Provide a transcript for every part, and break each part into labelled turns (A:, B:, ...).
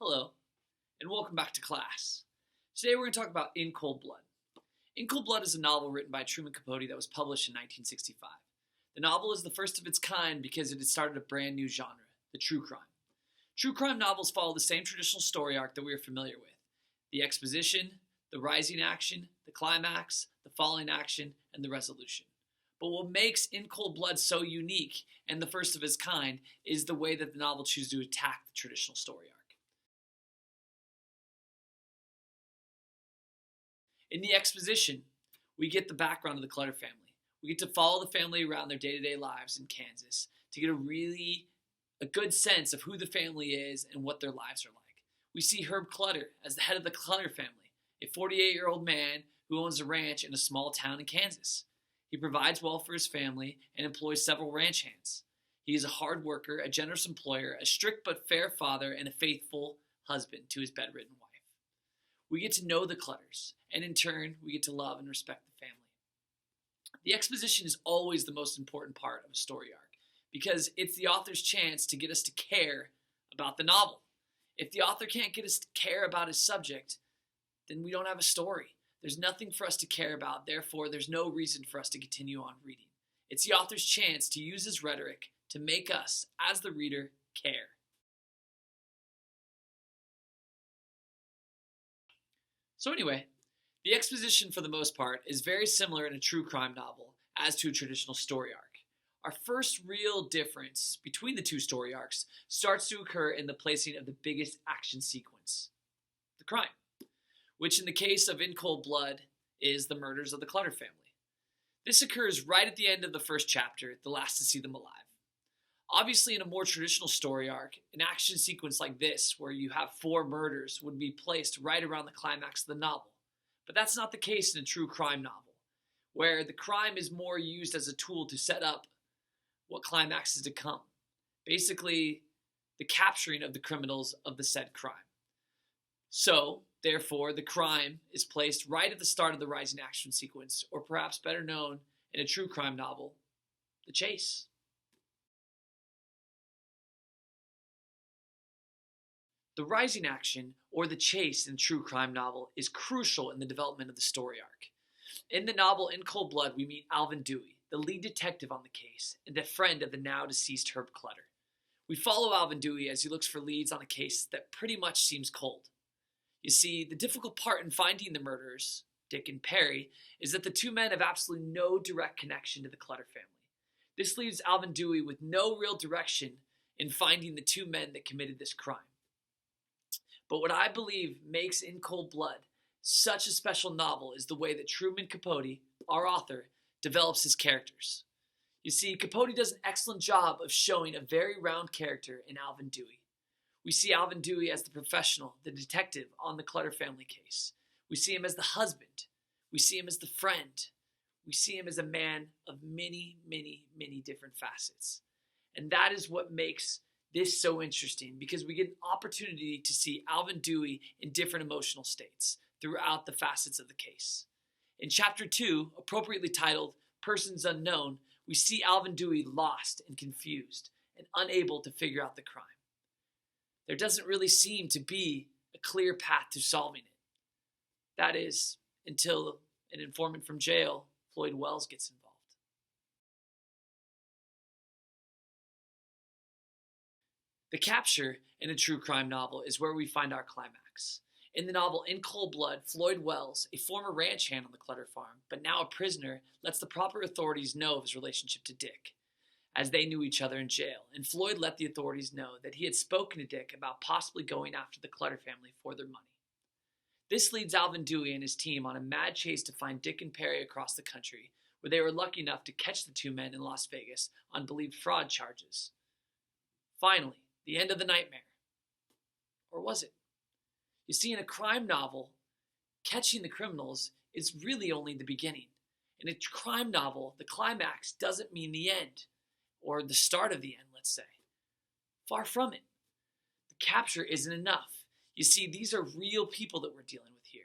A: Hello, and welcome back to class. Today we're going to talk about In Cold Blood. In Cold Blood is a novel written by Truman Capote that was published in 1965. The novel is the first of its kind because it had started a brand new genre, the true crime. True crime novels follow the same traditional story arc that we are familiar with: the exposition, the rising action, the climax, the falling action, and the resolution. But what makes In Cold Blood so unique and the first of its kind is the way that the novel chooses to attack the traditional story arc. In the exposition, we get the background of the Clutter family. We get to follow the family around their day-to-day lives in Kansas to get a good sense of who the family is and what their lives are like. We see Herb Clutter as the head of the Clutter family, a 48-year-old man who owns a ranch in a small town in Kansas. He provides well for his family and employs several ranch hands. He is a hard worker, a generous employer, a strict but fair father, and a faithful husband to his bedridden wife. We get to know the Clutters, and in turn, we get to love and respect the family. The exposition is always the most important part of a story arc because it's the author's chance to get us to care about the novel. If the author can't get us to care about his subject, then we don't have a story. There's nothing for us to care about, therefore there's no reason for us to continue on reading. It's the author's chance to use his rhetoric to make us, as the reader, care. So anyway, the exposition for the most part is very similar in a true crime novel as to a traditional story arc. Our first real difference between the two story arcs starts to occur in the placing of the biggest action sequence, the crime, which in the case of In Cold Blood is the murders of the Clutter family. This occurs right at the end of the first chapter, the last to see them alive. Obviously, in a more traditional story arc, an action sequence like this, where you have 4 murders, would be placed right around the climax of the novel. But that's not the case in a true crime novel, where the crime is more used as a tool to set up what climax is to come. Basically, the capturing of the criminals of the said crime. So, therefore, the crime is placed right at the start of the rising action sequence, or perhaps better known in a true crime novel, the chase. The rising action, or the chase in a true crime novel, is crucial in the development of the story arc. In the novel In Cold Blood, we meet Alvin Dewey, the lead detective on the case, and a friend of the now deceased Herb Clutter. We follow Alvin Dewey as he looks for leads on a case that pretty much seems cold. You see, the difficult part in finding the murderers, Dick and Perry, is that the two men have absolutely no direct connection to the Clutter family. This leaves Alvin Dewey with no real direction in finding the 2 men that committed this crime. But what I believe makes In Cold Blood such a special novel is the way that Truman Capote, our author, develops his characters. You see, Capote does an excellent job of showing a very round character in Alvin Dewey. We see Alvin Dewey as the professional, the detective on the Clutter family case. We see him as the husband. We see him as the friend. We see him as a man of many, many, many different facets. And that is what makes this so interesting, because we get an opportunity to see Alvin Dewey in different emotional states throughout the facets of the case. In Chapter 2, appropriately titled Persons Unknown, we see Alvin Dewey lost and confused and unable to figure out the crime. There doesn't really seem to be a clear path to solving it. That is, until an informant from jail, Floyd Wells, gets involved. The capture in a true crime novel is where we find our climax. In the novel In Cold Blood, Floyd Wells, a former ranch hand on the Clutter farm, but now a prisoner, lets the proper authorities know of his relationship to Dick, as they knew each other in jail, and Floyd let the authorities know that he had spoken to Dick about possibly going after the Clutter family for their money. This leads Alvin Dewey and his team on a mad chase to find Dick and Perry across the country, where they were lucky enough to catch the 2 men in Las Vegas on believed fraud charges. Finally, the end of the nightmare. Or was it? You see, in a crime novel, catching the criminals is really only the beginning. In a crime novel, the climax doesn't mean the end, or the start of the end, let's say. Far from it. The capture isn't enough. You see, these are real people that we're dealing with here.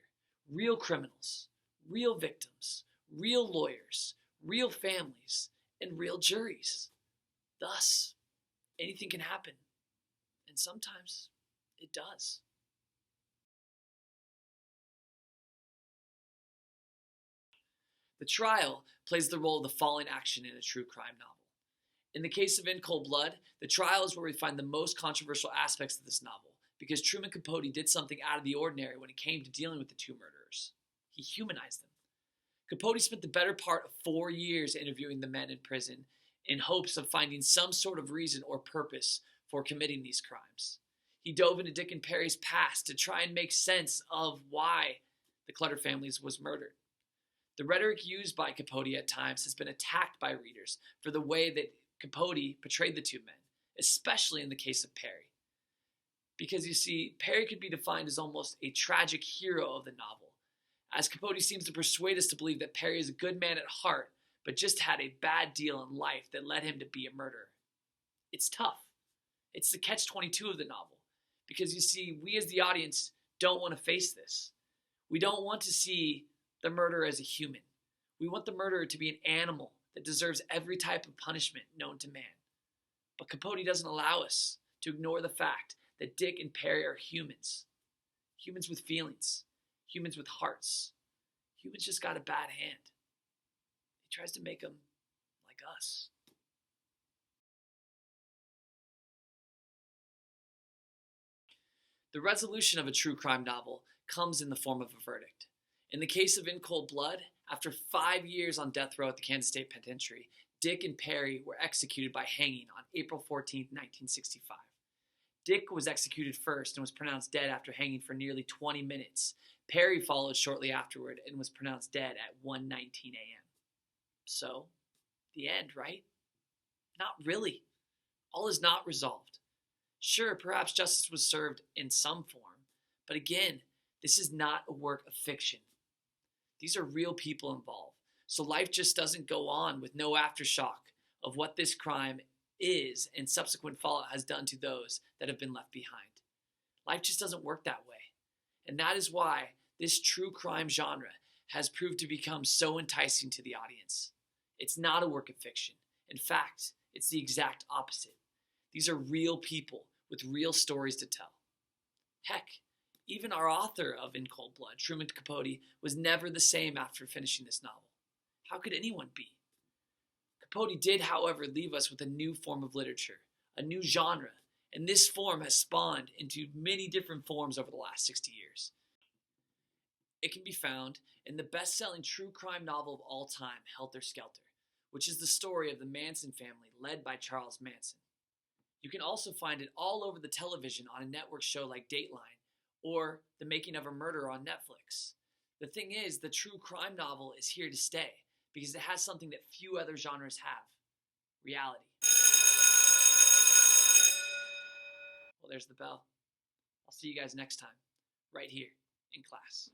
A: Real criminals, real victims, real lawyers, real families, and real juries. Thus, anything can happen. And sometimes It does. The trial plays the role of the falling action in a true crime novel. In the case of In Cold Blood, the trial is where we find the most controversial aspects of this novel, because Truman Capote did something out of the ordinary when it came to dealing with the two murderers. He humanized them. Capote spent the better part of 4 years interviewing the men in prison in hopes of finding some sort of reason or purpose for committing these crimes. He dove into Dick and Perry's past to try and make sense of why the Clutter family was murdered. The rhetoric used by Capote at times has been attacked by readers for the way that Capote portrayed the two men, especially in the case of Perry. Because you see, Perry could be defined as almost a tragic hero of the novel, as Capote seems to persuade us to believe that Perry is a good man at heart, but just had a bad deal in life that led him to be a murderer. It's tough. It's the catch-22 of the novel, because you see, we as the audience don't want to face this. We don't want to see the murderer as a human. We want the murderer to be an animal that deserves every type of punishment known to man. But Capote doesn't allow us to ignore the fact that Dick and Perry are humans. Humans with feelings. Humans with hearts. Humans just got a bad hand. He tries to make them like us. The resolution of a true crime novel comes in the form of a verdict. In the case of In Cold Blood, after 5 years on death row at the Kansas State Penitentiary, Dick and Perry were executed by hanging on April 14, 1965. Dick was executed first and was pronounced dead after hanging for nearly 20 minutes. Perry followed shortly afterward and was pronounced dead at 1:19 a.m. So, the end, right? Not really. All is not resolved. Sure, perhaps justice was served in some form, but again, this is not a work of fiction. These are real people involved, so life just doesn't go on with no aftershock of what this crime is and subsequent fallout has done to those that have been left behind. Life just doesn't work that way, and that is why this true crime genre has proved to become so enticing to the audience. It's not a work of fiction. In fact, it's the exact opposite. These are real people with real stories to tell. Heck, even our author of In Cold Blood, Truman Capote, was never the same after finishing this novel. How could anyone be? Capote did, however, leave us with a new form of literature, a new genre, and this form has spawned into many different forms over the last 60 years. It can be found in the best-selling true crime novel of all time, Helter Skelter, which is the story of the Manson family led by Charles Manson. You can also find it all over the television on a network show like Dateline, or The Making of a Murderer on Netflix. The thing is, the true crime novel is here to stay because it has something that few other genres have: reality. Well, there's the bell. I'll see you guys next time, right here in class.